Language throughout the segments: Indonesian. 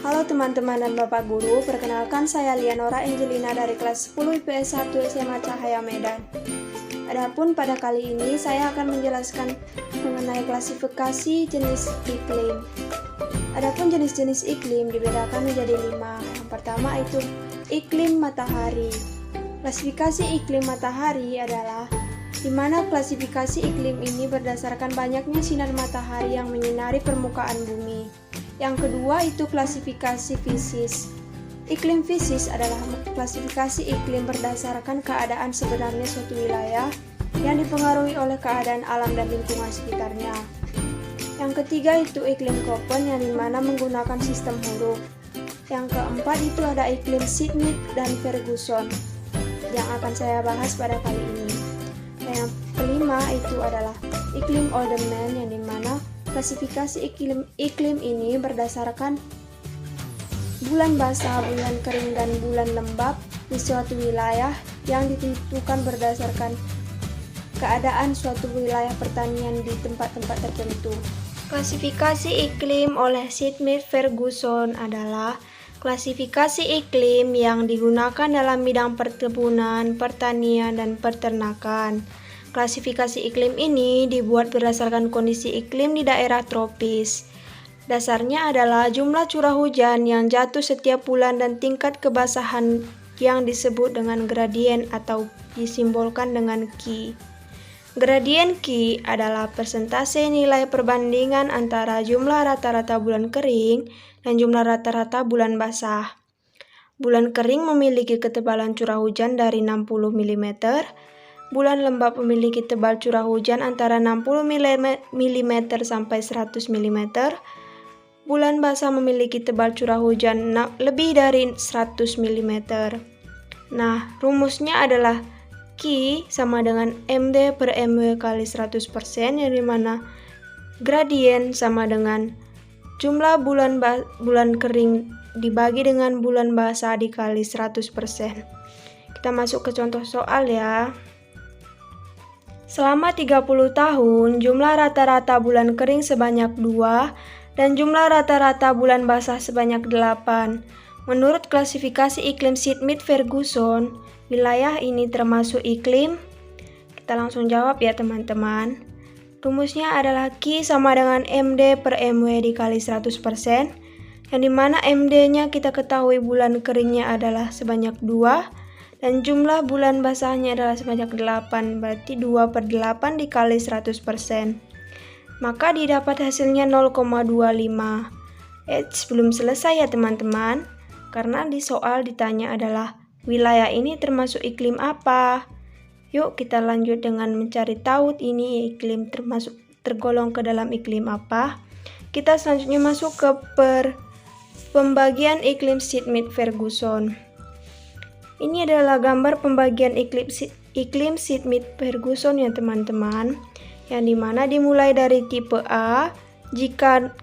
Halo teman-teman dan Bapak Guru, perkenalkan saya Lianora Angelina dari kelas 10 IPS 1 SMA Cahaya Medan. Adapun pada kali ini saya akan menjelaskan mengenai klasifikasi jenis iklim. Adapun jenis-jenis iklim dibedakan menjadi 5. Yang pertama itu iklim matahari. Klasifikasi iklim matahari adalah di mana klasifikasi iklim ini berdasarkan banyaknya sinar matahari yang menyinari permukaan bumi. Yang kedua itu klasifikasi fisis. Iklim fisis adalah klasifikasi iklim berdasarkan keadaan sebenarnya suatu wilayah yang dipengaruhi oleh keadaan alam dan lingkungan sekitarnya. Yang ketiga itu iklim Köppen yang dimana menggunakan sistem huruf. Yang keempat itu ada iklim Schmidt dan Ferguson yang akan saya bahas pada kali ini. Dan yang kelima itu adalah iklim Olderman yang dimana klasifikasi iklim ini berdasarkan bulan basah, bulan kering, dan bulan lembab di suatu wilayah yang ditentukan berdasarkan keadaan suatu wilayah pertanian di tempat-tempat tertentu. Klasifikasi iklim oleh Schmidt-Ferguson adalah klasifikasi iklim yang digunakan dalam bidang perkebunan, pertanian, dan peternakan. Klasifikasi iklim ini dibuat berdasarkan kondisi iklim di daerah tropis. Dasarnya adalah jumlah curah hujan yang jatuh setiap bulan dan tingkat kebasahan yang disebut dengan gradien atau disimbolkan dengan Q. Gradien Q adalah persentase nilai perbandingan antara jumlah rata-rata bulan kering dan jumlah rata-rata bulan basah. Bulan kering memiliki ketebalan curah hujan dari 60 mm. Bulan lembab memiliki tebal curah hujan antara 60 mm sampai 100 mm. Bulan basah memiliki tebal curah hujan lebih dari 100 mm. Nah, rumusnya adalah Q sama dengan MD per MW kali 100%, yang dimana gradien sama dengan jumlah bulan kering dibagi dengan bulan basah dikali 100%. Kita masuk ke contoh soal ya. Selama 30 tahun, jumlah rata-rata bulan kering sebanyak 2 dan jumlah rata-rata bulan basah sebanyak 8. Menurut klasifikasi iklim Schmidt-Ferguson, wilayah ini termasuk iklim. Kita langsung jawab ya teman-teman. Rumusnya adalah Q sama dengan MD per MW dikali 100%, yang dimana MD-nya kita ketahui bulan keringnya adalah sebanyak 2 dan jumlah bulan basahnya adalah sebanyak 8, berarti 2 per 8 dikali 100%. Maka didapat hasilnya 0,25. Belum selesai ya teman-teman, karena di soal ditanya adalah wilayah ini termasuk iklim apa. Yuk kita lanjut dengan mencari tahu ini iklim tergolong ke dalam iklim apa. Kita selanjutnya masuk ke pembagian iklim Schmidt-Ferguson. Ini adalah gambar pembagian iklim Schmidt-Ferguson ya teman-teman, yang dimana dimulai dari tipe A jika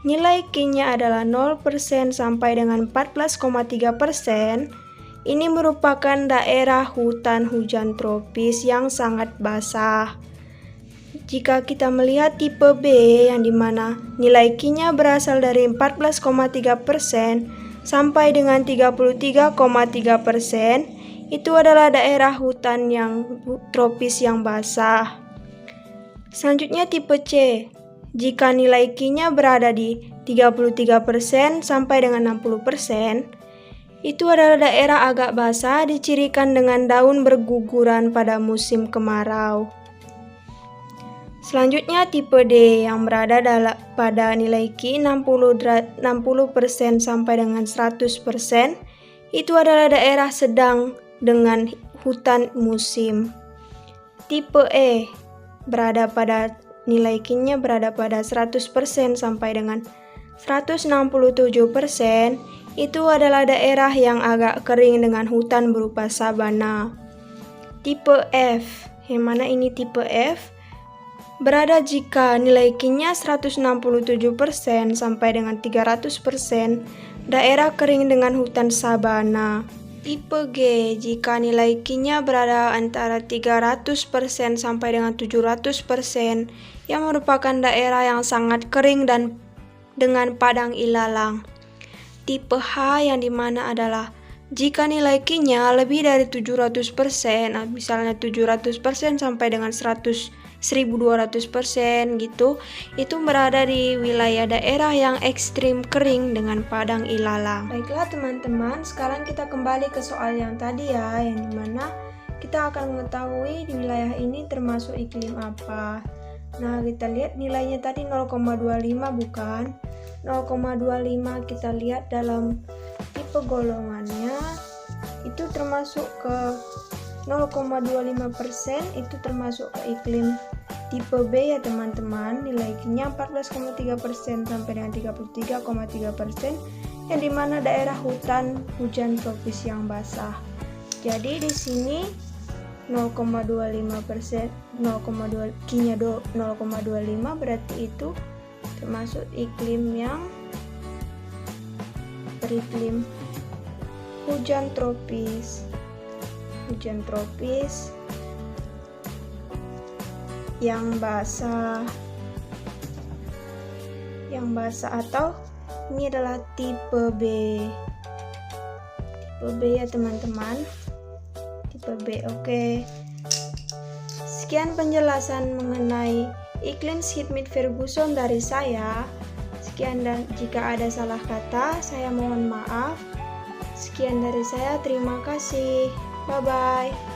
nilai Q-nya adalah 0% sampai dengan 14,3%. Ini merupakan daerah hutan hujan tropis yang sangat basah. Jika kita melihat tipe B yang dimana nilai Q-nya berasal dari 14,3% sampai dengan 33,3%, itu adalah daerah hutan yang tropis yang basah. Selanjutnya tipe C. Jika nilai Q-nya berada di 33% sampai dengan 60%, itu adalah daerah agak basah dicirikan dengan daun berguguran pada musim kemarau. Selanjutnya tipe D yang berada pada nilai Q 60% sampai dengan 100%, itu adalah daerah sedang dengan hutan musim. Tipe E berada pada nilai Q-nya berada pada 100% sampai dengan 167%, itu adalah daerah yang agak kering dengan hutan berupa sabana. Tipe F, yang mana ini tipe F, berada jika nilai Q-nya 167% sampai dengan 300%, daerah kering dengan hutan sabana. Tipe G, jika nilai Q-nya berada antara 300% sampai dengan 700%, yang merupakan daerah yang sangat kering dan dengan padang ilalang. tipe H yang dimana adalah jika nilai Q-nya lebih dari 700%, misalnya 700% sampai dengan 1200% gitu, itu berada di wilayah daerah yang ekstrim kering dengan padang ilalang. Baiklah teman-teman, sekarang kita kembali ke soal yang tadi ya, yang dimana kita akan mengetahui di wilayah ini termasuk iklim apa. Nah, kita lihat nilainya tadi 0,25 bukan? 0,25 kita lihat dalam tipe golongannya itu termasuk ke 0,25%, itu termasuk ke iklim tipe B ya teman-teman. Nilainya 14,3% sampai dengan 33,3%, yang dimana daerah hutan hujan tropis yang basah. Jadi di sini 0,25%, Q-nya 0,25 berarti itu termasuk iklim yang beriklim hujan tropis yang basah atau ini adalah tipe B ya teman-teman, tipe B. Oke. Sekian penjelasan mengenai iklim Schmidt-Ferguson dari saya. Sekian, dan jika ada salah kata saya mohon maaf. Sekian dari saya, terima kasih. Bye bye.